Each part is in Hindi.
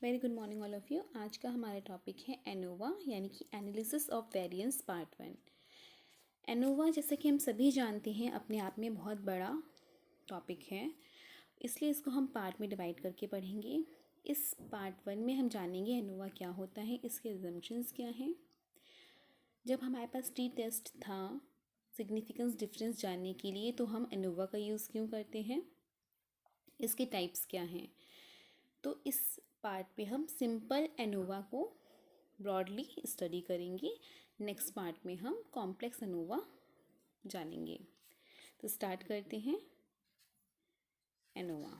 Very good morning all of you. आज का हमारा टॉपिक है एनोवा यानी कि analysis of variance part 1। ANOVA जैसा कि हम सभी जानते हैं अपने आप में बहुत बड़ा टॉपिक है, इसलिए इसको हम पार्ट में डिवाइड करके पढ़ेंगे। इस पार्ट 1 में हम जानेंगे एनोवा क्या होता है, इसके अजम्पशंस क्या हैं। जब हमारे पास टी टेस्ट था सिग्निफिकेंस डिफरेंस जानने के लिए, तो हम एनोवा का यूज़ क्यों करते हैं, इसके टाइप्स क्या हैं। तो इस पार्ट पे हम सिंपल एनोवा को ब्रॉडली स्टडी करेंगे। नेक्स्ट पार्ट में हम कॉम्प्लेक्स एनोवा जानेंगे। तो स्टार्ट करते हैं। एनोवा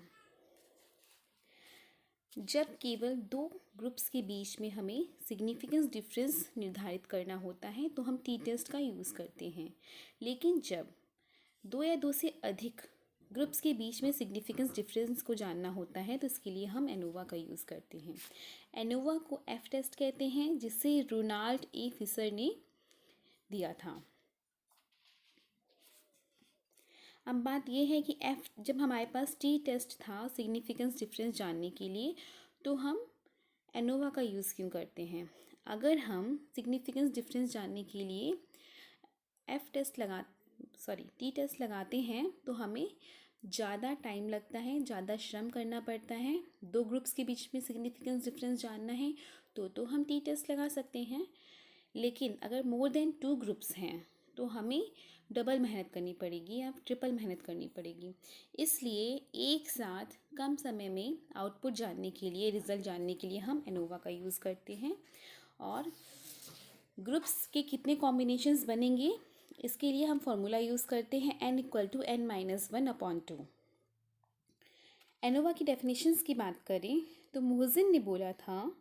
जब केवल दो ग्रुप्स के बीच में हमें सिग्निफिकेंस डिफरेंस निर्धारित करना होता है तो हम टी टेस्ट का यूज़ करते हैं। लेकिन जब दो या दो से अधिक ग्रुप्स के बीच में सिग्निफिकेंस डिफरेंस को जानना होता है तो इसके लिए हम एनोवा का यूज़ करते हैं। एनोवा को एफ टेस्ट कहते हैं, जिसे रोनाल्ड ए फिशर ने दिया था। अब बात यह है कि जब हमारे पास टी टेस्ट था सिग्निफिकेंस डिफरेंस जानने के लिए, तो हम एनोवा का यूज़ क्यों करते हैं। अगर हम सिग्निफिकेंस डिफरेंस जानने के लिए टी टेस्ट लगाते हैं तो हमें ज़्यादा टाइम लगता है, ज़्यादा श्रम करना पड़ता है। दो ग्रुप्स के बीच में सिग्निफिकेंस डिफरेंस जानना है तो हम टी टेस्ट लगा सकते हैं। लेकिन अगर मोर देन 2 ग्रुप्स हैं तो हमें डबल मेहनत करनी पड़ेगी या ट्रिपल मेहनत करनी पड़ेगी। इसलिए एक साथ कम समय में आउटपुट जानने के लिए, रिज़ल्ट जानने के लिए हम एनोवा का यूज़ करते हैं। और ग्रुप्स के कितने कॉम्बिनेशंस बनेंगे, इसके लिए हम फॉर्मूला यूज़ करते हैं n=n-1/2। एनोवा की डेफिनेशंस की बात करें तो मोहसिन ने बोला था,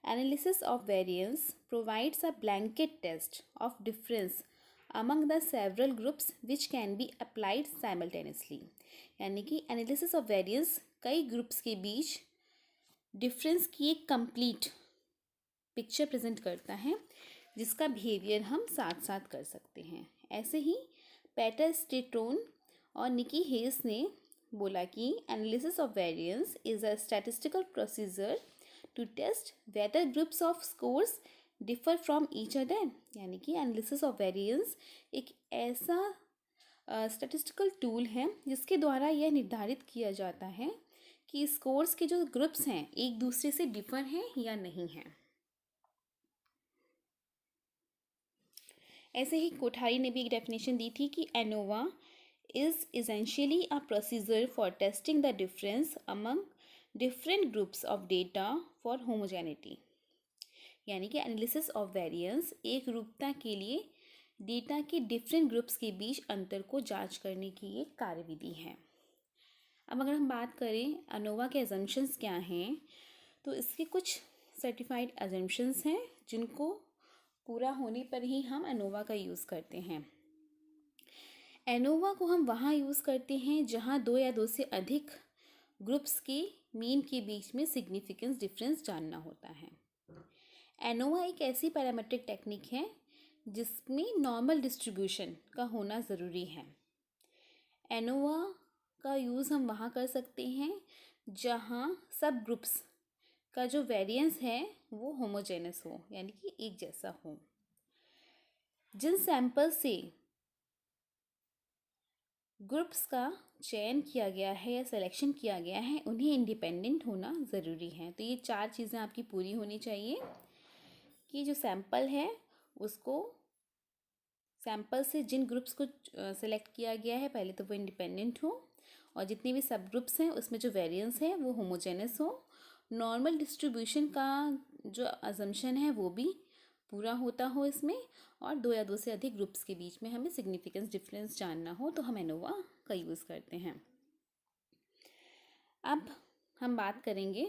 analysis of variance provides a blanket test of difference among the several groups which can be applied simultaneously. यानी कि एनालिसिस ऑफ वेरिएंस कई ग्रुप्स के बीच डिफरेंस की एक कंप्लीट पिक्चर प्रेजेंट करता है, जिसका बिहेवियर हम साथ साथ कर सकते हैं। ऐसे ही पीटर स्टेटोन और निकी हेस ने बोला कि analysis of variance is a statistical procedure to test whether groups of scores differ from each other. यानी कि एनालिसिस ऑफ वेरिएंस एक ऐसा स्टैटिस्टिकल टूल है जिसके द्वारा यह निर्धारित किया जाता है कि स्कोर्स के जो ग्रुप्स हैं एक दूसरे से डिफर हैं या नहीं हैं। ऐसे ही कोठारी ने भी एक डेफिनेशन दी थी कि ANOVA is essentially a procedure for testing the difference among different groups of data for homogeneity. यानी कि एनालिसिस ऑफ वेरिएंस एक रूपता के लिए डेटा के डिफरेंट ग्रुप्स के बीच अंतर को जांच करने की एक कार्यविधि है। अब अगर हम बात करें एनोवा के अजम्पशंस क्या हैं, तो इसके कुछ सर्टिफाइड अजम्पशंस हैं जिनको पूरा होने पर ही हम एनोवा का यूज़ करते हैं। एनोवा को हम वहाँ यूज़ करते हैं जहाँ दो या दो से अधिक ग्रुप्स के मीन के बीच में सिग्निफिकेंस डिफरेंस जानना होता है। एनोवा एक ऐसी पैरामेट्रिक टेक्निक है जिसमें नॉर्मल डिस्ट्रीब्यूशन का होना ज़रूरी है। एनोवा का यूज़ हम वहाँ कर सकते हैं जहाँ सब ग्रुप्स का जो वेरिएंस है वो होमोजेनस हो, यानी कि एक जैसा हो। जिन सैंपल से ग्रुप्स का चयन किया गया है या सिलेक्शन किया गया है उन्हें इंडिपेंडेंट होना ज़रूरी है। तो ये 4 चीज़ें आपकी पूरी होनी चाहिए कि जो सैंपल है उसको, सैंपल से जिन ग्रुप्स को सिलेक्ट किया गया है पहले तो वो इंडिपेंडेंट हो, और जितने भी सब ग्रुप्स हैं उसमें जो वेरिएंस है वो होमोजेनस हो। नॉर्मल डिस्ट्रीब्यूशन का जो अजम्पशन है वो भी पूरा होता हो इसमें, और दो या दो से अधिक ग्रुप्स के बीच में हमें सिग्निफिकेंस डिफरेंस जानना हो तो हम एनोवा का यूज़ करते हैं। अब हम बात करेंगे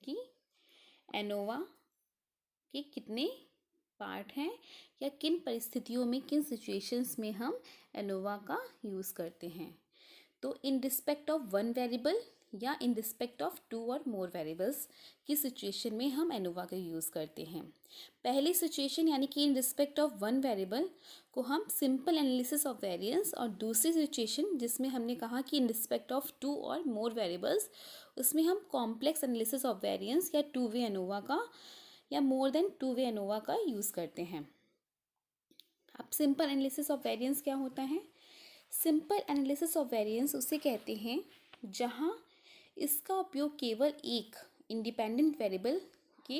कि एनोवा के कितने पार्ट हैं या किन परिस्थितियों में, किन सिचुएशंस में हम एनोवा का यूज़ करते हैं। तो in respect of one variable या इन रिस्पेक्ट ऑफ 2 और मोर वेरिएबल्स की सिचुएशन में हम एनोवा का यूज़ करते हैं। पहली सिचुएशन यानी कि in respect of one variable को हम सिंपल एनालिसिस ऑफ वेरिएंस, और दूसरी सिचुएशन जिसमें हमने कहा कि इन रिस्पेक्ट ऑफ 2 और मोर वेरिएबल्स, उसमें हम कॉम्प्लेक्स एनालिसिस ऑफ वेरिएंस या 2 वे एनोवा का या मोर देन 2 वे एनोवा का यूज़ करते हैं। अब सिंपल एनालिसिस ऑफ वेरिएंस क्या होता है? सिंपल एनालिसिस ऑफ वेरिएंस उसे कहते हैं जहाँ इसका उपयोग केवल एक इंडिपेंडेंट वेरिएबल के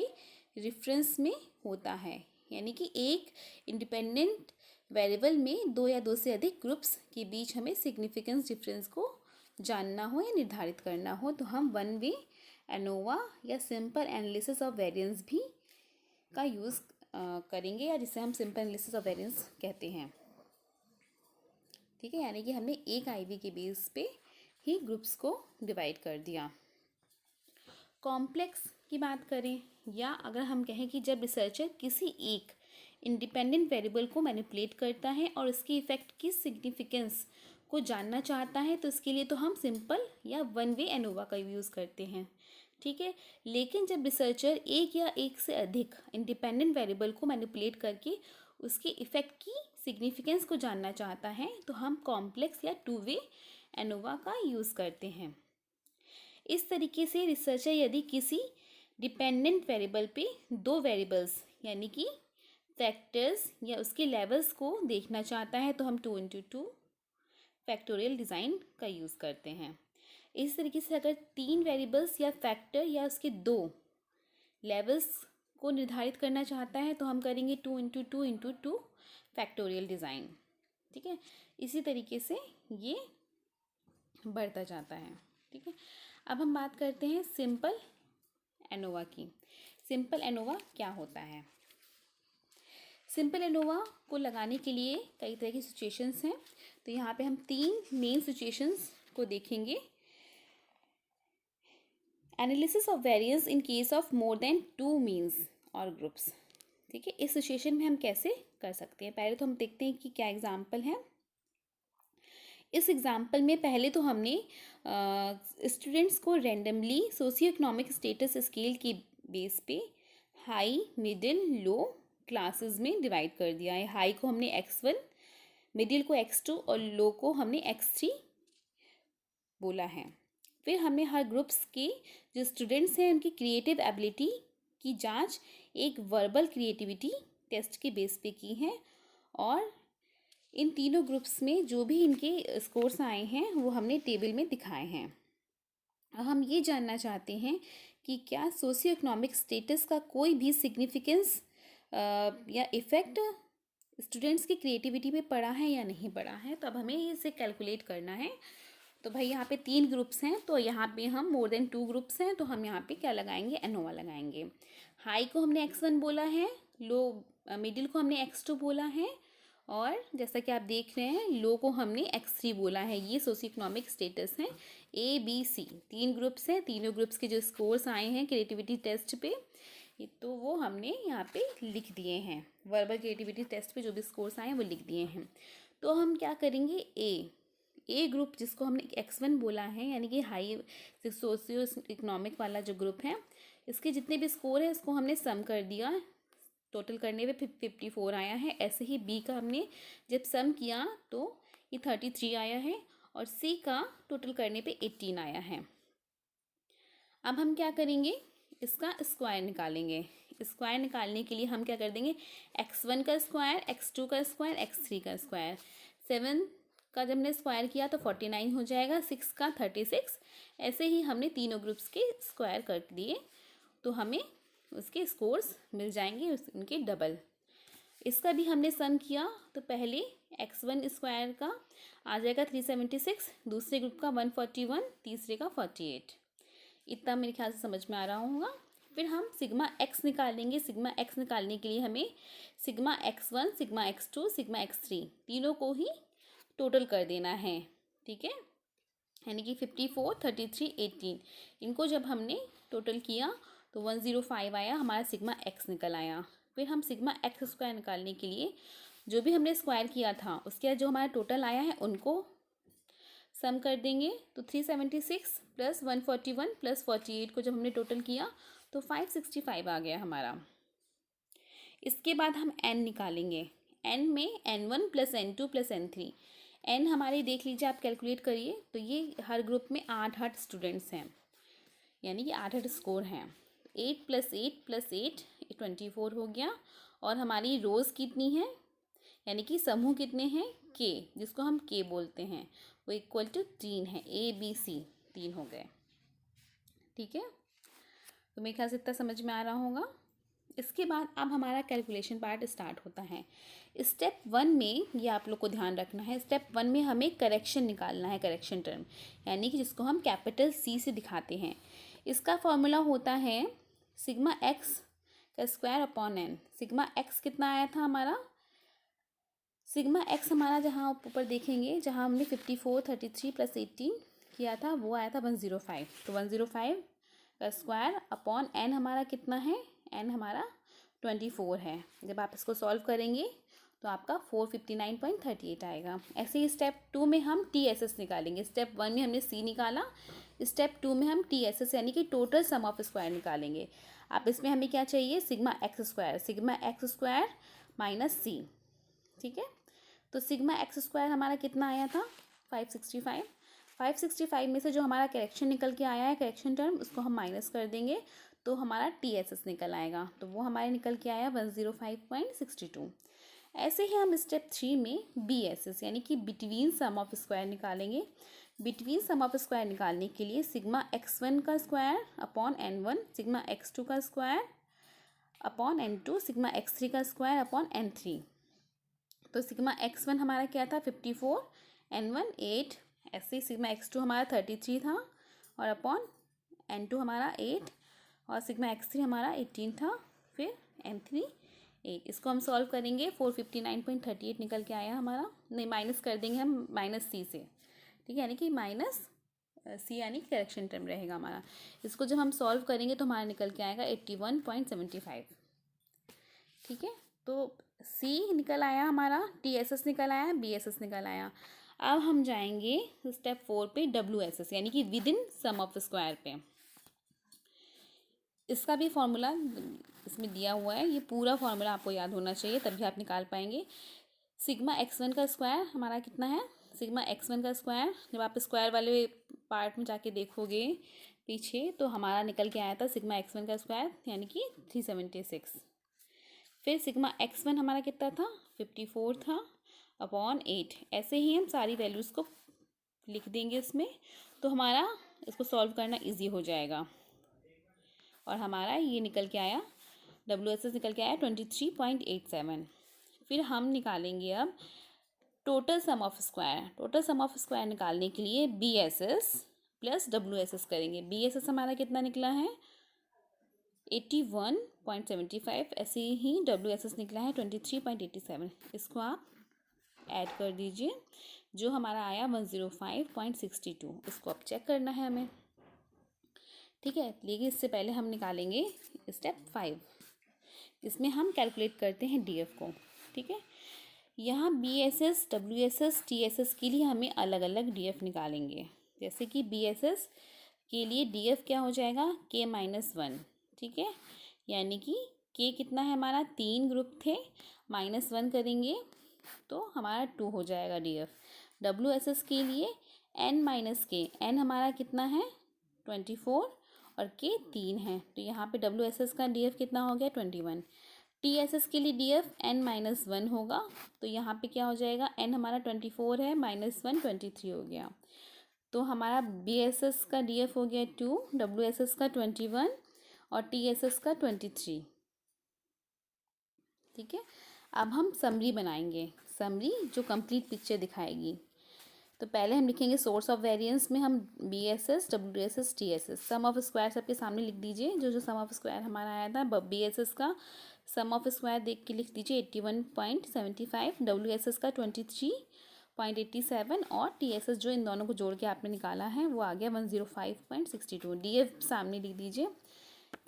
रेफरेंस में होता है, यानी कि एक इंडिपेंडेंट वेरिएबल में दो या दो से अधिक ग्रुप्स के बीच हमें सिग्निफिकेंस डिफरेंस को जानना हो या निर्धारित करना हो, तो हम वन वे एनोवा या सिंपल एनालिसिस ऑफ वेरिएंस भी का यूज़ करेंगे, या जिसे हम सिंपल एनालिसिस ऑफ वेरिएंस कहते हैं। ठीक है, यानी कि हमने एक आईवी के बेस पे ही ग्रुप्स को डिवाइड कर दिया। कॉम्प्लेक्स की बात करें, या अगर हम कहें कि जब रिसर्चर किसी एक इंडिपेंडेंट वेरिएबल को मैनिपुलेट करता है और उसकी इफ़ेक्ट की सिग्निफिकेंस को जानना चाहता है, तो इसके लिए तो हम सिंपल या वन वे एनोवा का यूज़ करते हैं। ठीक है, लेकिन जब रिसर्चर एक या एक से अधिक इंडिपेंडेंट वेरिएबल को मैनिपुलेट करके उसके इफ़ेक्ट की सिग्निफिकेंस को जानना चाहता है, तो हम कॉम्प्लेक्स या 2 वे एनोवा का यूज़ करते हैं। इस तरीके से रिसर्चर यदि किसी डिपेंडेंट वेरिएबल पे दो वेरिएबल्स यानी कि फैक्टर्स या उसके लेवल्स को देखना चाहता है, तो हम 2x2 फैक्टोरियल डिज़ाइन का यूज़ करते हैं। इस तरीके से अगर 3 वेरिएबल्स या फैक्टर या उसके 2 लेवल्स को निर्धारित करना चाहता है, तो हम करेंगे 2x2 फैक्टोरियल डिज़ाइन। ठीक है, इसी तरीके से ये बढ़ता जाता है। ठीक है, अब हम बात करते हैं सिंपल एनोवा की। सिंपल एनोवा क्या होता है? सिंपल एनोवा को लगाने के लिए कई तरह की सिचुएशंस हैं, तो यहाँ पे हम 3 मेन सिचुएशंस को देखेंगे। Analysis of variance in case of more than 2 means और ग्रुप्स। ठीक है, इस सिचुएशन में हम कैसे कर सकते हैं? पहले तो हम देखते हैं कि क्या एग्जाम्पल है। इस एग्जाम्पल में पहले तो हमने स्टूडेंट्स को randomly socio economic status scale की बेस पे हाई, मिडिल, लो क्लासेस में डिवाइड कर दिया है। हाई को हमने x1, मिडिल को x2 और लो को हमने x3 बोला है। फिर हमने हर ग्रुप्स के जो स्टूडेंट्स हैं उनकी क्रिएटिव एबिलिटी की जांच एक वर्बल क्रिएटिविटी टेस्ट के बेस पे की है, और इन तीनों ग्रुप्स में जो भी इनके स्कोर्स आए हैं वो हमने टेबल में दिखाए हैं। अब हम ये जानना चाहते हैं कि क्या सोशियो इकोनॉमिक स्टेटस का कोई भी सिग्निफिकेंस या इफ़ेक्ट स्टूडेंट्स की क्रिएटिविटी पे पड़ा है या नहीं पड़ा है। तो अब हमें इसे कैलकुलेट करना है। तो भाई यहाँ पे 3 ग्रुप्स हैं, तो यहाँ पे हम मोर देन 2 ग्रुप्स हैं, तो हम यहाँ पे क्या लगाएंगे? एनोवा लगाएंगे। हाई को हमने x1 बोला है, लो मिडिल को हमने x2 बोला है, और जैसा कि आप देख रहे हैं लो को हमने x3 बोला है। ये सोशियो इकोनॉमिक स्टेटस हैं ABC। 3 ग्रुप्स हैं, तीनों ग्रुप्स के जो स्कोर्स आए हैं क्रिएटिविटी टेस्ट पे, तो वो हमने यहाँ पे लिख दिए हैं। वर्बल क्रिएटिविटी टेस्ट पे जो भी स्कोर्स आए हैं वो लिख दिए हैं। तो हम क्या करेंगे? ए ग्रुप जिसको हमने x1 बोला है, यानी कि हाई सोशियो इकोनॉमिक वाला जो ग्रुप है, इसके जितने भी स्कोर है इसको हमने सम कर दिया। टोटल करने पे 54 आया है। ऐसे ही बी का हमने जब सम किया तो ये 33 आया है, और सी का टोटल करने पे 18 आया है। अब हम क्या करेंगे? इसका स्क्वायर निकालेंगे। स्क्वायर निकालने के लिए हम क्या कर देंगे? x1 का स्क्वायर, x2 का स्क्वायर, x3 का स्क्वायर। 7 का जब हमने स्क्वायर किया तो 49 हो जाएगा, 6 का 36। ऐसे ही हमने तीनों ग्रुप्स के स्क्वायर कर दिए, तो हमें उसके स्कोर्स मिल जाएंगे, उनके डबल। इसका भी हमने सम किया तो पहले x1 स्क्वायर का आ जाएगा 376, दूसरे ग्रुप का 141, तीसरे का 48। इतना मेरे ख्याल से समझ में आ रहा होगा। फिर हम सिग्मा x निकालेंगे। सिग्मा x निकालने के लिए हमें sigma x1, sigma x2, sigma x3 तीनों को ही टोटल कर देना है। ठीक है, यानी कि 54, 33, 18 इनको जब हमने टोटल किया तो 105 आया, हमारा सिग्मा x निकल आया। फिर हम सिग्मा x स्क्वायर निकालने के लिए जो भी हमने स्क्वायर किया था उसके जो हमारा टोटल आया है उनको सम कर देंगे तो 376 प्लस 141 प्लस 48 को जब हमने टोटल किया तो 565 आ गया हमारा। इसके बाद हम n निकालेंगे। n में n1 plus n2 plus n3। n हमारे देख लीजिए, आप कैलकुलेट करिए तो ये हर ग्रुप में 8 स्टूडेंट्स हैं, यानी कि 8 स्कोर हैं। 8 प्लस 8 प्लस 8 24 हो गया। और हमारी रोज़ कितनी है, यानी कि समूह कितने हैं, k, जिसको हम k बोलते हैं, वो इक्वल टू 3 है। ABC 3 हो गए। ठीक है, तो मेरे ख्याल से इतना समझ में आ रहा होगा। इसके बाद अब हमारा कैलकुलेशन पार्ट स्टार्ट होता है। स्टेप 1 में ये आप लोग को ध्यान रखना है, स्टेप 1 में हमें करेक्शन निकालना है, करेक्शन टर्म, यानी कि जिसको हम कैपिटल C से दिखाते हैं। इसका फॉर्मूला होता है सिग्मा एक्स का square upon n। Sigma x कितना आया था हमारा, सिग्मा एक्स हमारा जहाँ ऊपर देखेंगे, जहाँ हमने 54 33 प्लस 18 किया था, वो आया था 105। तो 105 का स्क्वायर अपॉन n हमारा कितना है, n हमारा 24 है। जब आप इसको सॉल्व करेंगे तो आपका 459.38 आएगा। ऐसे ही स्टेप 2 में हम TSS निकालेंगे। स्टेप 1 में हमने C निकाला, स्टेप 2 में हम TSS यानी कि टोटल सम ऑफ स्क्वायर निकालेंगे। आप इसमें हमें क्या चाहिए, sigma x square minus C। ठीक है, तो सिग्मा एक्स स्क्वायर हमारा कितना आया था, 565। 565 में से जो हमारा करेक्शन निकल के आया है, करेक्शन टर्म, उसको हम माइनस कर देंगे तो हमारा TSS निकल आएगा। तो वो हमारे निकल के आया 105.62। ऐसे ही हम स्टेप 3 में BSS यानी कि बिटवीन सम ऑफ स्क्वायर निकालेंगे। बिटवीन सम ऑफ स्क्वायर निकालने के लिए सिग्मा x1 का square upon n1, sigma x2 का square upon n2, sigma x3 का स्क्वायर अपॉन n3। तो सिग्मा x1 हमारा क्या था, 54, n1 8, ऐसे ही सिग्मा x2 हमारा 33 था और अपॉन n2 हमारा 8 और सिग्मा x3 हमारा 18 था, फिर n3 8। इसको हम सॉल्व करेंगे, 459.38 निकल के आया हमारा। नहीं, माइनस कर देंगे हम माइनस C से। ठीक है, यानी कि माइनस C यानी करेक्शन टर्म रहेगा हमारा। इसको जब हम सॉल्व करेंगे तो हमारा निकल के आएगा 81.75। ठीक है, तो C निकल आया हमारा, TSS निकल आया, BSS निकल आया। अब हम जाएंगे स्टेप 4 पे WSS यानी कि within sum of square पे। इसका भी फॉर्मूला इसमें दिया हुआ है, ये पूरा फॉर्मूला आपको याद होना चाहिए तभी आप निकाल पाएंगे। सिग्मा x1 का स्क्वायर हमारा कितना है, सिग्मा x1 का स्क्वायर, जब आप स्क्वायर वाले पार्ट में जाके देखोगे पीछे तो हमारा निकल के आया था सिग्मा x1 का स्क्वायर यानी कि 376। फिर सिग्मा x1 हमारा कितना था, 54 था अपॉन 8। ऐसे ही हम सारी वैल्यूज़ को लिख देंगे इसमें, तो हमारा इसको सॉल्व करना इजी हो जाएगा। और हमारा ये निकल के आया, WSS निकल के आया 23.87। फिर हम निकालेंगे अब total sum of square. Total sum of square निकालने के लिए BSS प्लस WSS करेंगे। BSS हमारा कितना निकला है, 81.75। ऐसे ही WSS निकला है 23.87। इसको आप ऐड कर दीजिए, जो हमारा आया 105.62। इसको अब चेक करना है हमें। ठीक है, लेकिन इससे पहले हम निकालेंगे स्टेप 5, इसमें हम कैलकुलेट करते हैं DF को। ठीक है, यहाँ BSS WSS TSS के लिए हमें अलग अलग DF निकालेंगे। जैसे कि BSS के लिए DF क्या हो जाएगा, K-1। ठीक है, यानी कि K कितना है हमारा, 3 ग्रुप थे, -1 करेंगे तो हमारा 2 हो जाएगा DF। WSS के लिए N-K, N हमारा कितना है 24 और K 3 है, तो यहाँ पे WSS का DF कितना हो गया 21। TSS के लिए DF N-1 होगा, तो यहाँ पे क्या हो जाएगा, N हमारा 24 है, -1 23 हो गया। तो हमारा BSS का DF हो गया 2, WSS का 21 और TSS का 23। ठीक है, अब हम समरी बनाएंगे, समरी जो कंप्लीट पिक्चर दिखाएगी। तो पहले हम लिखेंगे सोर्स ऑफ वेरिएंस में हम BSS WSS TSS। Sum of square सबके सामने लिख दीजिए, जो जो सम ऑफ स्क्वायर हमारा आया था। BSS का सम ऑफ स्क्वायर देख के लिख दीजिए 81.75, WSS का 23.87 और TSS जो इन दोनों को जोड़ के आपने निकाला है वो आ गया 105.62। DF सामने लिख दीजिए।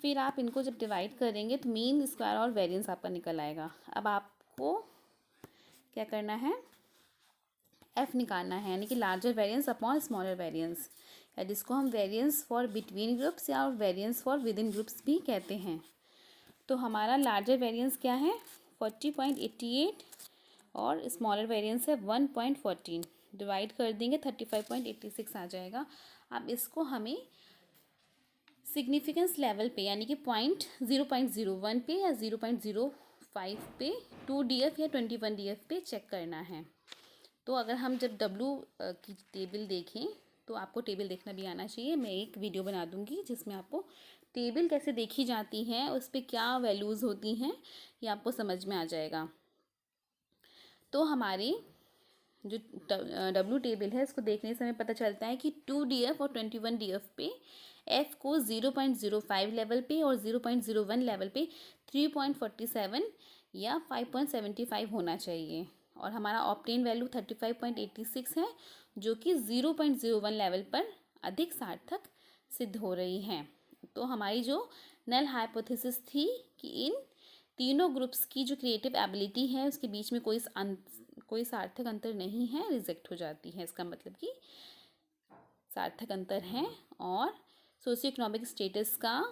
फिर आप इनको जब डिवाइड करेंगे तो मीन स्क्वायर और वेरिएंस आपका निकल आएगा। अब आपको क्या करना है, एफ निकालना है, यानी कि larger variance upon smaller variance, या जिसको हम वेरिएंस फॉर बिटवीन ग्रुप्स या variance for with in groups भी कहते हैं। तो हमारा लार्जर वेरिएंस क्या है 40.88 और स्मॉलर वेरिएंस है 1.14, डिवाइड कर देंगे 35.86 आ जाएगा। अब इसको हमें सिग्निफिकेंस लेवल पे यानी कि 0.01 पे या 0.05 पे 2 DF या 21 DF पे चेक करना है। तो अगर हम जब W की टेबल देखें तो आपको टेबल देखना भी आना चाहिए। मैं एक वीडियो बना दूंगी जिसमें आपको टेबल कैसे देखी जाती है, उस पर क्या वैल्यूज़ होती हैं, ये आपको समझ में आ जाएगा। तो हमारी जो W टेबल है इसको देखने से हमें पता चलता है कि 2 DF और 21 DF पे F को 0.05 लेवल पे और 0.01 लेवल पे 3.47 या 5.75 होना चाहिए, और हमारा ऑब्टेन वैल्यू 35.86 है जो कि 0.01 लेवल पर अधिक सार्थक सिद्ध हो रही है। तो हमारी जो नल हाइपोथेसिस थी कि इन तीनों ग्रुप्स की जो क्रिएटिव एबिलिटी है उसके बीच में कोई सार्थक अंतर नहीं है, रिजेक्ट हो जाती है। इसका मतलब कि सार्थक अंतर है और सोशियो इकोनॉमिक स्टेटस का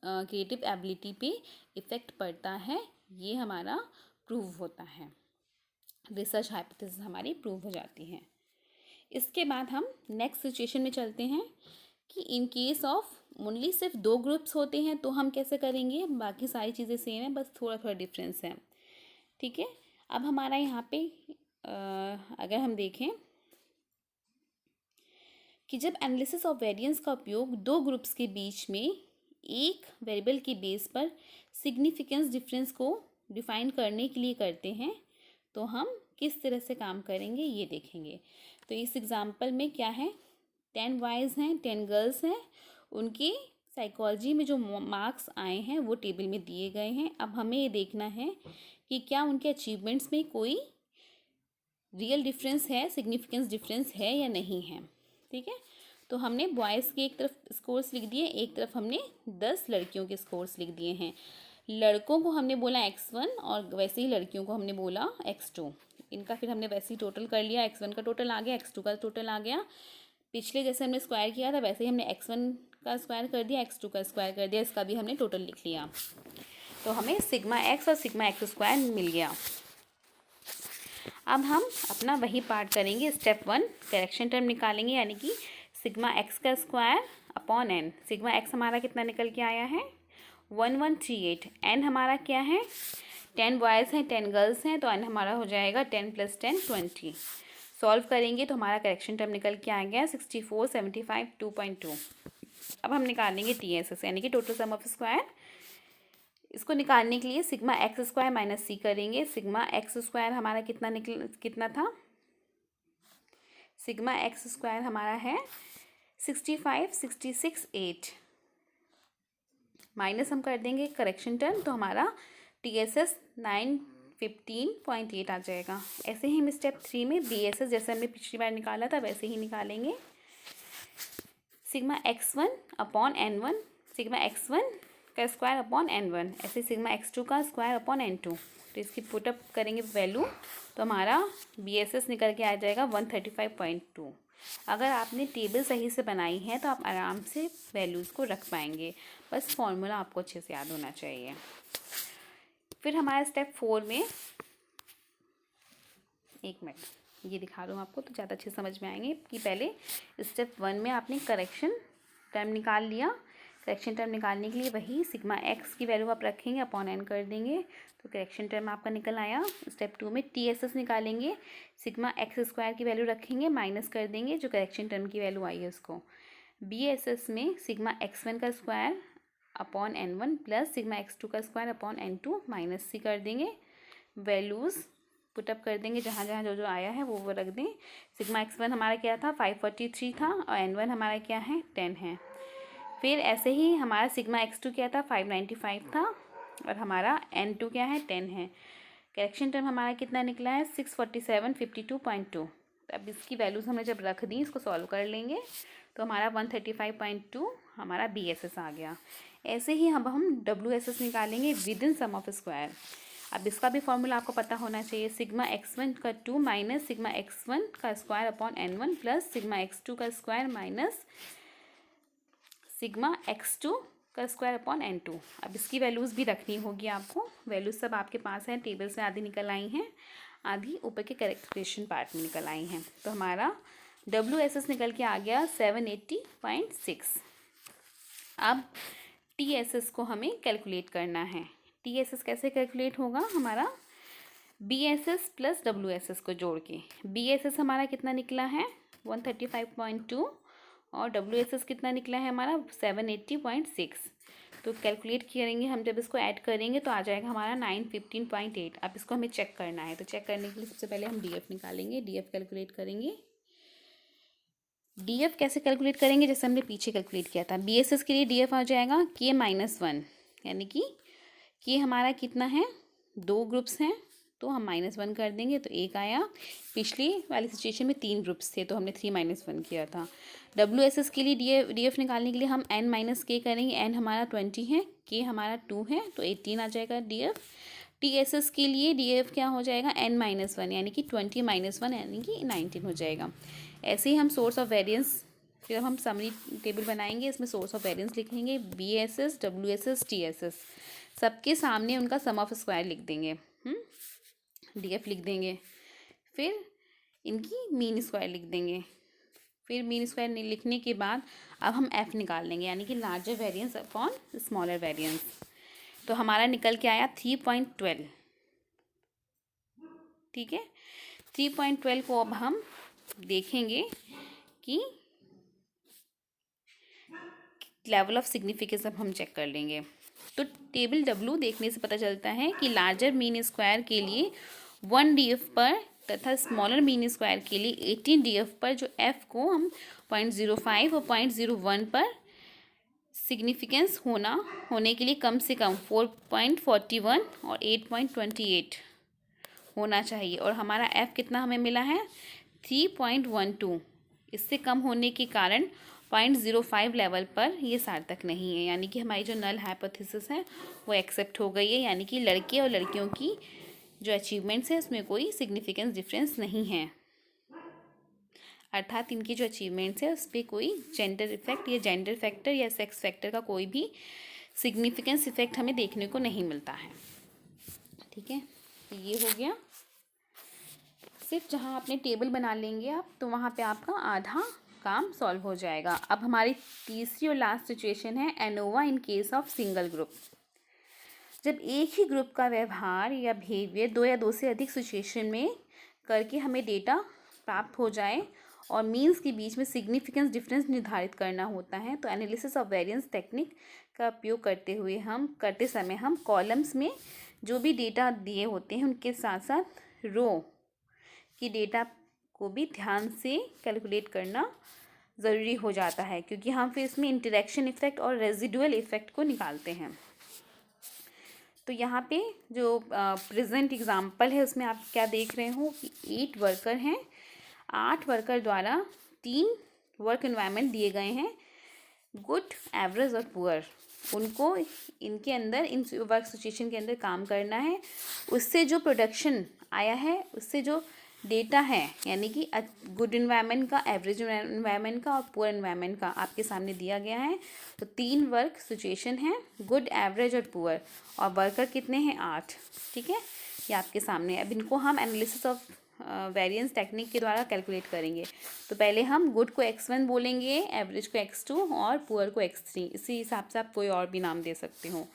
क्रिएटिव एबिलिटी पे इफ़ेक्ट पड़ता है, ये हमारा प्रूव होता है। रिसर्च हाइपोथेसिस हमारी प्रूव हो जाती है। इसके बाद हम नेक्स्ट सिचुएशन में चलते हैं कि इन केस ऑफ ओनली सिर्फ 2 ग्रुप्स होते हैं तो हम कैसे करेंगे। बाकी सारी चीज़ें सेम है, बस थोड़ा थोड़ा डिफरेंस है, ठीक है। अब हमारा यहाँ पे अगर हम देखें कि जब एनालिसिस ऑफ वेरिएंस का उपयोग 2 ग्रुप्स के बीच में एक वेरिएबल के बेस पर सिग्निफिकेंस डिफरेंस को डिफाइन करने के लिए करते हैं तो हम किस तरह से काम करेंगे ये देखेंगे। तो इस एग्जांपल में क्या है, 10 बॉयज़ हैं 10 गर्ल्स हैं, उनकी साइकोलॉजी में जो मार्क्स आए हैं वो टेबल में दिए गए हैं। अब हमें ये देखना है कि क्या उनके अचीवमेंट्स में कोई रियल डिफरेंस है, सिग्निफिकेंस डिफरेंस है या नहीं है, ठीक है। तो हमने बॉयज़ के एक तरफ स्कोर्स लिख दिए, एक तरफ हमने 10 लड़कियों के स्कोर्स लिख दिए हैं। लड़कों को हमने बोला x1 और वैसे ही लड़कियों को हमने बोला x2। इनका फिर हमने वैसे ही टोटल कर लिया, x1 का टोटल आ गया, x2 का टोटल आ गया। पिछले जैसे हमने स्क्वायर किया था वैसे ही हमने x1 का स्क्वायर कर दिया, x2 का स्क्वायर कर दिया, इसका भी हमने टोटल लिख लिया। तो हमें सिग्मा x और सिग्मा x स्क्वायर मिल गया। अब हम अपना वही पार्ट करेंगे, स्टेप 1 करेक्शन टर्म निकालेंगे, यानी कि सिग्मा x का square upon n। Sigma x हमारा कितना निकल के आया है 1138। n हमारा क्या है 10 बॉयज़ हैं 10 गर्ल्स हैं, तो n हमारा हो जाएगा 10 + 10 20। सॉल्व करेंगे तो हमारा करेक्शन टर्म निकल के आ गया 64 75 2.2। अब हम निकालेंगे TSS यानी कि टोटल सम ऑफ स्क्वायर। इसको निकालने के लिए sigma x square minus c करेंगे। सिग्मा x स्क्वायर हमारा कितना था, सिग्मा x स्क्वायर हमारा है 65 66 8 माइनस हम कर देंगे करेक्शन टर्म, तो हमारा TSS 915.8 आ जाएगा। ऐसे ही हम स्टेप 3 में BSS जैसे हमने पिछली बार निकाला था वैसे ही निकालेंगे। Sigma x1 upon n1, sigma x1 का स्क्वायर अपॉन n1, ऐसे सिग्मा x2 का स्क्वायर अपॉन n2। तो इसकी पुटअप करेंगे वैल्यू तो हमारा BSS निकल के आ जाएगा 135.2। अगर आपने टेबल सही से बनाई है तो आप आराम से वैल्यूज़ को रख पाएंगे, बस फॉर्मूला आपको अच्छे से याद होना चाहिए। फिर हमारे स्टेप 4 में, एक मिनट ये दिखा दूँ आपको तो ज़्यादा अच्छे समझ में आएंगे कि पहले स्टेप 1 में आपने करेक्शन टर्म निकाल लिया। करेक्शन टर्म निकालने के लिए वही सिग्मा x की वैल्यू आप रखेंगे अपॉन n कर देंगे, तो करेक्शन टर्म आपका निकल आया। स्टेप 2 में TSS निकालेंगे, सिग्मा x स्क्वायर की वैल्यू रखेंगे माइनस कर देंगे जो करेक्शन टर्म की वैल्यू आई है उसको। BSS में सिग्मा x1 का square upon n1 plus sigma x2 का square upon n2 minus c कर देंगे। वैल्यूज़ पुटअप कर देंगे, जहाँ जहाँ जो जो आया है वो रख दें। सिग्मा x1 हमारा क्या था 543 था और n1 हमारा क्या है 10 है। फिर ऐसे ही हमारा सिग्मा x2 क्या था 595 था और हमारा n2 क्या है 10 है। करेक्शन टर्म हमारा कितना निकला है 647 52.2। अब इसकी वैल्यूज़ हमने जब रख दी इसको सॉल्व कर लेंगे तो हमारा 135.2 हमारा BSS आ गया। ऐसे ही हम WSS निकालेंगे within sum of square. अब इसका भी फॉर्मूला आपको पता होना चाहिए, सिग्मा x1 का 2 माइनस सिग्मा x1 का square upon n1 plus sigma x2 का स्क्वायर माइनस सिग्मा x2 का स्क्वायर अपॉन n2। अब इसकी वैल्यूज़ भी रखनी होगी आपको, वैल्यूज़ सब आपके पास है, टेबल्स में आधी निकल आई हैं, आधी ऊपर के कैलकुलेशन पार्ट में निकल आई हैं। तो हमारा WSS निकल के आ गया 780.6। अब TSS को हमें कैलकुलेट करना है। TSS कैसे कैलकुलेट होगा, हमारा BSS प्लस WSS को जोड़ के। BSS हमारा कितना निकला है 135.2 और WSS कितना निकला है हमारा 780.6। तो कैलकुलेट करेंगे हम, जब इसको ऐड करेंगे तो आ जाएगा हमारा 915.8। अब इसको हमें चेक करना है, तो चेक करने के लिए सबसे पहले हम DF निकालेंगे, DF कैलकुलेट करेंगे। DF कैसे कैलकुलेट करेंगे, जैसे हमने पीछे कैलकुलेट किया था। BSS के लिए DF आ जाएगा K-1, यानी कि K हमारा कितना है, 2 ग्रुप्स हैं तो हम -1 कर देंगे तो 1 आया। पिछली वाली सिचुएशन में 3 ग्रुप्स थे तो हमने 3 - 1 किया था। WSS के लिए DF निकालने के लिए हम n - k करेंगे। n हमारा 20 है, K हमारा 2 है तो 18 आ जाएगा DF। TSS के लिए DF क्या हो जाएगा n - 1 यानी कि 20 - 1 यानी कि 19 हो जाएगा। ऐसे ही हम सोर्स ऑफ वेरिएंस, फिर हम समरी टेबल बनाएंगे, इसमें सोर्स ऑफ वेरिएंस लिखेंगे, BSS WSS TSS सबके सामने उनका सम ऑफ स्क्वायर लिख देंगे, DF लिख देंगे, फिर इनकी मीन स्क्वायर लिख देंगे। फिर मीन स्क्वायर लिखने के बाद अब हम F निकाल लेंगे, यानी कि larger variance upon smaller variance. तो हमारा निकल के आया 3.12। ठीक है, 3.12 को अब हम देखेंगे कि लेवल ऑफ सिग्निफिकेंस अब हम चेक कर लेंगे। तो टेबल W देखने से पता चलता है कि लार्जर मीन स्क्वायर के लिए 1 DF पर तथा स्मॉलर मीन स्क्वायर के लिए 18 DF पर जो F को हम 0.05 और 0.01 पर सिग्निफिकेंस होने के लिए कम से कम 4.41 और 8.28 होना चाहिए, और हमारा F कितना हमें मिला है 3.12। इससे कम होने के कारण 0.05 लेवल पर ये सार्थक नहीं है, यानी कि हमारी जो नल हाइपोथेसिस है वो एक्सेप्ट हो गई है, यानी कि लड़के और लड़कियों की जो अचीवमेंट्स है उसमें कोई सिग्निफिकेंस डिफरेंस नहीं है, अर्थात इनकी जो अचीवमेंट्स है उस पर कोई जेंडर इफेक्ट या जेंडर फैक्टर या सेक्स फैक्टर का कोई भी सिग्निफिकेंस इफेक्ट हमें देखने को नहीं मिलता है। ठीक है, तो ये हो गया। सिर्फ जहाँ आपने टेबल बना लेंगे आप, तो वहाँ पे आपका आधा काम सॉल्व हो जाएगा। अब हमारी तीसरी और लास्ट सिचुएशन है ANOVA in case of single group. जब एक ही ग्रुप का व्यवहार या बिहेवियर 2 या 2 से अधिक सिचुएशन में करके हमें डेटा प्राप्त हो जाए और मीन्स के बीच में सिग्निफिकेंस डिफरेंस निर्धारित करना होता है, तो एनालिसिस ऑफ वेरिएंस टेक्निक का उपयोग करते समय हम कॉलम्स में जो भी डेटा दिए होते हैं उनके साथ साथ रो की डेटा को भी ध्यान से कैलकुलेट करना ज़रूरी हो जाता है, क्योंकि हम फिर इसमें इंटरेक्शन इफेक्ट और रेजिडुअल इफेक्ट को निकालते हैं। तो यहाँ पे जो प्रेजेंट एग्जांपल है उसमें आप क्या देख रहे हो कि 8 वर्कर हैं, 8 वर्कर द्वारा 3 वर्क एनवायरनमेंट दिए गए हैं, गुड, एवरेज और पुअर। उनको इनके अंदर इन वर्क सिचुएशन के अंदर काम करना है। उससे जो प्रोडक्शन आया है, उससे जो डेटा है, यानी कि गुड एनवायरनमेंट का, एवरेज एनवायरनमेंट का और पुअर एनवायरनमेंट का आपके सामने दिया गया है। तो 3 वर्क सिचुएशन है, गुड, एवरेज और पुअर, और वर्कर कितने हैं 8। ठीक है, ये आपके सामने। अब इनको हम एनालिसिस ऑफ वेरिएंस टेक्निक के द्वारा कैलकुलेट करेंगे। तो पहले हम गुड को x1 बोलेंगे, एवरेज को x2 और पुअर को x3। इसी हिसाब से आप कोई और भी नाम दे सकते हो।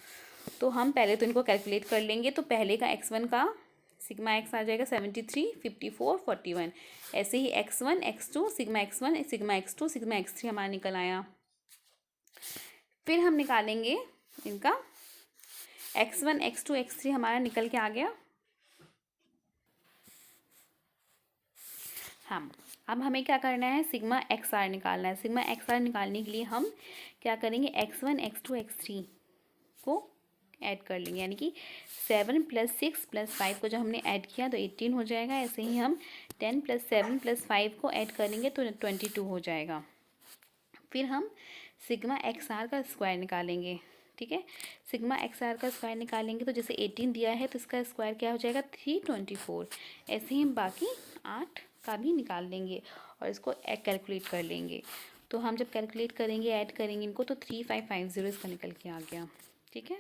तो हम पहले तो इनको कैलकुलेट कर लेंगे। तो पहले का x1 का सिग्मा x आ जाएगा 73, 54, 41। ऐसे ही x1, x2, sigma x1, sigma x2, sigma x3 हमारा निकल आया। फिर हम निकालेंगे इनका x1, x2, x3 हमारा निकल के आ गया। अब हमें क्या करना है, सिग्मा XR निकालना है। सिग्मा XR निकालने के लिए हम क्या करेंगे, x1, x2, x3 को ऐड कर लेंगे, यानी कि 7 + 6 + 5 को जब हमने ऐड किया तो 18 हो जाएगा। ऐसे ही हम 10 + 7 + 5 को ऐड करेंगे तो 22 हो जाएगा। फिर हम सिग्मा XR का स्क्वायर निकालेंगे। ठीक है। सिग्मा एक्स आर का स्क्वायर निकालेंगे तो जैसे 18 दिया है तो इसका स्क्वायर क्या हो जाएगा 324। ऐसे ही हम बाकी 8 का भी निकाल लेंगे और इसको कैलकुलेट कर लेंगे। तो हम जब कैलकुलेट करेंगे ऐड करेंगे इनको तो 3550 इसका निकल के आ गया। ठीक है।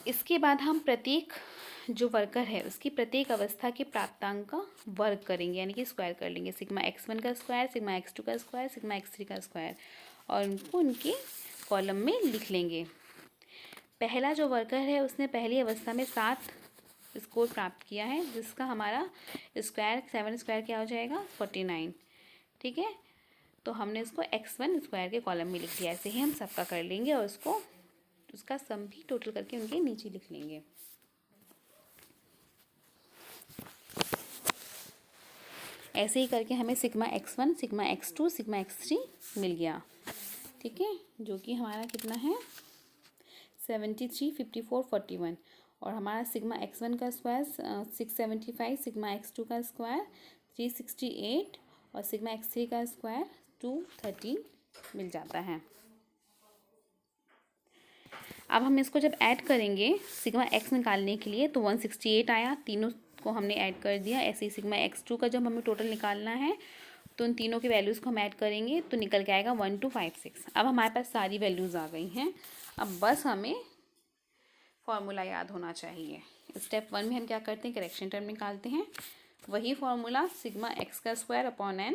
इसके बाद हम प्रत्येक जो वर्कर है उसकी प्रत्येक अवस्था के प्राप्तांक का वर्ग करेंगे, यानी कि स्क्वायर कर लेंगे। सिग्मा x1 का स्क्वायर, सिग्मा x2 का स्क्वायर, सिग्मा x3 का स्क्वायर, और उनको उनके कॉलम में लिख लेंगे। पहला जो वर्कर है उसने पहली अवस्था में 7 स्कोर प्राप्त किया है, जिसका हमारा स्क्वायर 7 स्क्वायर क्या हो जाएगा 49। ठीक है। तो हमने इसको x1 स्क्वायर के कॉलम में लिख दिया। ऐसे ही हम सबका कर लेंगे और उसका सम भी टोटल करके उनके नीचे लिख लेंगे। ऐसे ही करके हमें sigma x1, sigma x2, sigma x3 मिल गया। ठीक है। जो कि हमारा कितना है 73, 54, 41। और हमारा सिग्मा x1 का स्क्वायर 675, सिग्मा x2 का स्क्वायर 368 और सिग्मा x3 का स्क्वायर 213 मिल जाता है। अब हम इसको जब ऐड करेंगे सिग्मा x निकालने के लिए तो 168 आया, तीनों को हमने ऐड कर दिया। ऐसे ही सिग्मा x2 का जब हमें टोटल निकालना है तो उन तीनों के वैल्यूज़ को हम ऐड करेंगे तो निकल के आएगा 1256। अब हमारे पास सारी वैल्यूज़ आ गई हैं। अब बस हमें फॉर्मूला याद होना चाहिए। स्टेप 1 में हम क्या करते हैं, करेक्शन टर्म निकालते हैं। वही फॉर्मूला सिग्मा x का square upon n,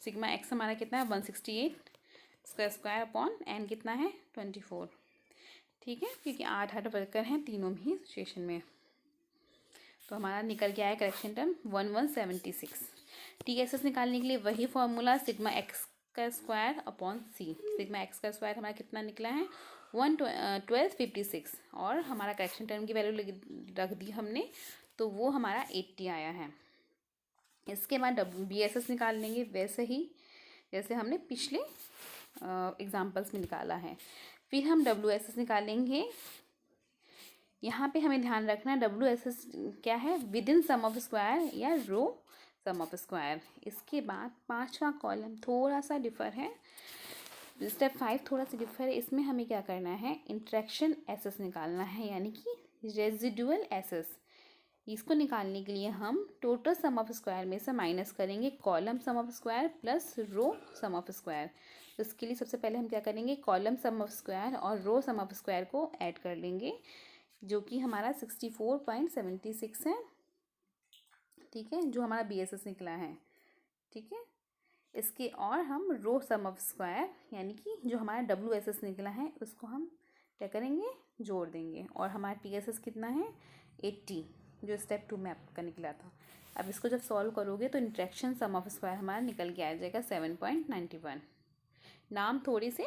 sigma x हमारा कितना है 168, इसका स्क्वायर अपॉन n कितना है 24। ठीक है, क्योंकि 8 वर्कर हैं तीनों ही सिचुएशन में। तो हमारा निकल के आया करेक्शन टर्म 1176। TSS निकालने के लिए वही फॉर्मूला सिग्मा x का square upon c। Sigma x का स्क्वायर हमारा कितना निकला है 1256 और हमारा करेक्शन टर्म की वैल्यू रख दी हमने तो वो हमारा 80 आया है। इसके बाद BSS निकाल लेंगे वैसे ही जैसे हमने पिछले एग्जाम्पल्स में निकाला है। फिर हम WSS निकालेंगे। यहाँ पे हमें ध्यान रखना है WSS क्या है, within sum of square या रो सम ऑफ स्क्वायर। इसके बाद 5वां कॉलम थोड़ा सा डिफर है, स्टेप 5 थोड़ा सा डिफर है। इसमें हमें क्या करना है, इंटरेक्शन एसएस निकालना है, यानी कि रेजिडुअल एसएस। इसको निकालने के लिए हम टोटल सम ऑफ स्क्वायर में से माइनस करेंगे column sum of square plus row sum of square. तो इसके लिए सबसे पहले हम क्या करेंगे, कॉलम सम ऑफ स्क्वायर और रो सम ऑफ स्क्वायर को ऐड कर लेंगे, जो कि हमारा 64.76 है। ठीक है, जो हमारा BSS निकला है। ठीक है, इसके और हम रो सम ऑफ स्क्वायर यानी कि जो हमारा WSS निकला है उसको हम क्या करेंगे, जोड़ देंगे। और हमारा TSS कितना है 80, जो स्टेप 2 में आपका निकला था। अब इसको जब सॉल्व करोगे तो इंटरेक्शन सम ऑफ स्क्वायर हमारा निकल के आ जाएगा 7.91। नाम थोड़ी से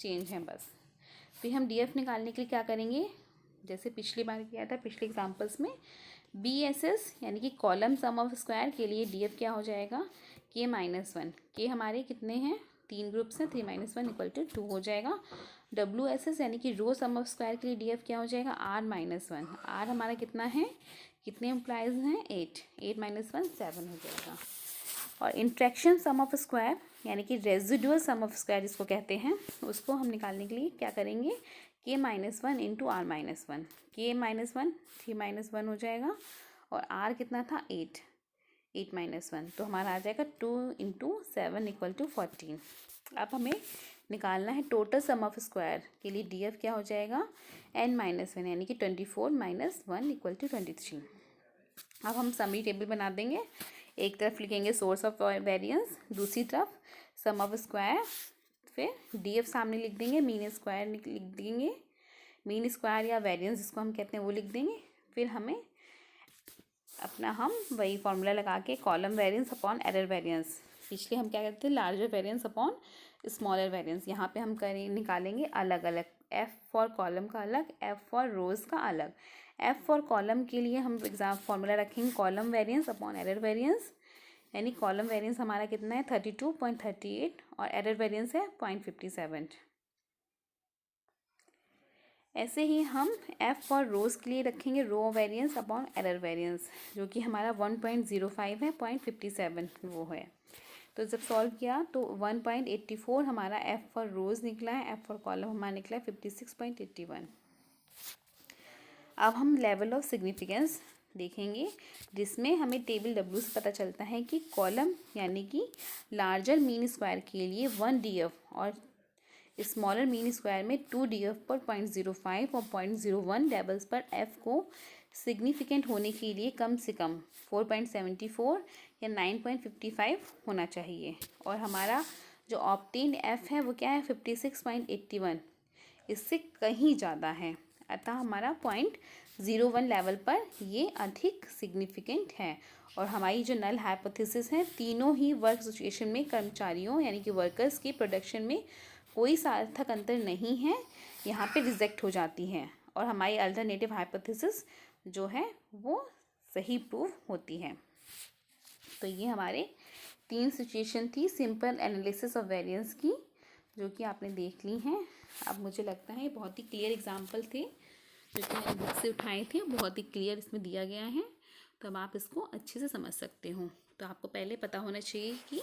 चेंज है बस। फिर हम DF निकालने के लिए क्या करेंगे, जैसे पिछली बार किया था पिछले एग्जाम्पल्स में, BSS यानी कि कॉलम सम ऑफ स्क्वायर के लिए DF क्या हो जाएगा K-1। के हमारे कितने हैं 3 ग्रुप्स हैं, 3 - 1 = 2 हो जाएगा। WSS यानी कि रो सम ऑफ स्क्वायर के लिए DF क्या हो जाएगा R-1। R हमारा कितना है, कितने एम्प्लॉयज़ हैं 8, 8 - 1 7 हो जाएगा। और इंटरेक्शन सम ऑफ स्क्वायर यानी कि रेजिडुअल सम ऑफ स्क्वायर जिसको कहते हैं, उसको हम निकालने के लिए क्या करेंगे, K-1 × R-1। K-1 3 - 1 हो जाएगा और R कितना था 8, 8 - 1, तो हमारा आ जाएगा 2 × 7 = 14। अब हमें निकालना है टोटल सम ऑफ स्क्वायर के लिए DF क्या हो जाएगा N-1 यानी कि 24 - 1 = 23। अब हम समी टेबल बना देंगे। एक तरफ लिखेंगे सोर्स ऑफ वेरिएंस, दूसरी तरफ सम ऑफ स्क्वायर, फिर DF सामने लिख देंगे, मीन स्क्वायर लिख देंगे, मीन स्क्वायर या वेरिएंस जिसको हम कहते हैं वो लिख देंगे। फिर हमें हम वही फॉर्मूला लगा के column variance upon error variance, पिछले हम क्या करते थे larger variance upon smaller variance, यहाँ पे हम निकालेंगे अलग अलग। F फॉर कॉलम का अलग, F फॉर रोज़ का अलग। F फॉर कॉलम के लिए हम फॉर्मूला रखेंगे column variance upon error variance, यानी कॉलम वेरिएंस हमारा कितना है 32.38 और एरर वेरिएंस है 0.57। ऐसे ही हम F फॉर रोज़ के लिए रखेंगे रो वेरिएंस अपॉन एरर वेरिएंस, जो कि हमारा 1.05 है, 0.57 वो है। तो जब सॉल्व किया तो 1.84 हमारा एफ फॉर रोज़ निकला है, एफ फॉर कॉलम हमारा निकला है 56.81। अब हम लेवल ऑफ सिग्निफिकेंस देखेंगे, जिसमें हमें टेबल डब्ल्यू से पता चलता है कि कॉलम यानी कि लार्जर मीन स्क्वायर के लिए 1 DF और स्मॉलर मीन स्क्वायर में 2 DF पर 0.05 और 0.01 लेवल्स पर एफ को सिग्निफिकेंट होने के लिए कम से कम 4.74 या 9.55 होना चाहिए। और हमारा जो ऑब्टेन एफ है वो क्या है 56.81, इससे कहीं ज़्यादा है, अतः हमारा 0.01 लेवल पर ये अधिक सिग्निफिकेंट है। और हमारी जो नल हाइपोथेसिस है, तीनों ही वर्क सिचुएशन में कर्मचारियों यानी कि वर्कर्स की प्रोडक्शन में कोई सार्थक अंतर नहीं है, यहाँ पे रिजेक्ट हो जाती हैं और हमारी अल्टरनेटिव हाइपोथेसिस जो है वो सही प्रूव होती है। तो ये हमारे 3 सिचुएशन थी सिंपल एनालिसिस ऑफ वेरिएंस की, जो कि आपने देख ली हैं। अब मुझे लगता है बहुत ही क्लियर एग्जाम्पल थे जो कि मैंने बुक से उठाए थे, बहुत ही क्लियर इसमें दिया गया है, तो अब आप इसको अच्छे से समझ सकते हो। तो आपको पहले पता होना चाहिए कि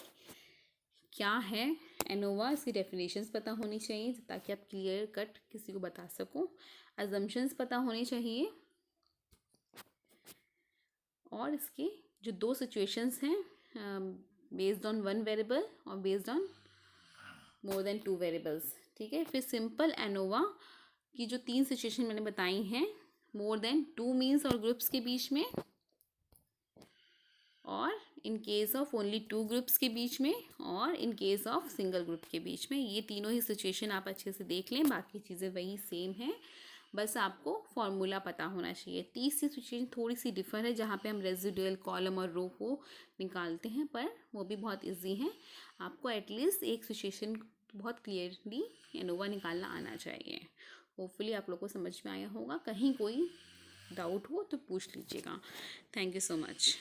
क्या है एनोवा, इसकी डेफिनेशंस पता होनी चाहिए ताकि आप क्लियर कट किसी को बता सको। अजम्पशंस पता होने चाहिए और इसके जो 2 सिचुएशंस हैं बेस्ड ऑन 1 वेरिएबल और based on more than 2 variables, ठीक है। फिर सिंपल एनोवा की जो 3 सिचुएशन मैंने बताई हैं, मोर देन 2 मीन्स और ग्रुप्स के बीच में, और in case of only 2 groups के बीच में, और in case of single group के बीच में। ये तीनों ही सिचुएशन आप अच्छे से देख लें, बाकी चीज़ें वही सेम हैं, बस आपको फॉर्मूला पता होना चाहिए। तीसरी सिचुएशन थोड़ी सी डिफर है, जहाँ पे हम रेजिडुअल कॉलम और रो को निकालते हैं, पर वो भी बहुत इजी है। आपको एटलीस्ट एक सिचुएशन बहुत क्लियरली एनोवा निकालना आना चाहिए। होपफुली आप लोग को समझ में आया होगा। कहीं कोई डाउट हो तो पूछ लीजिएगा। Thank you so much.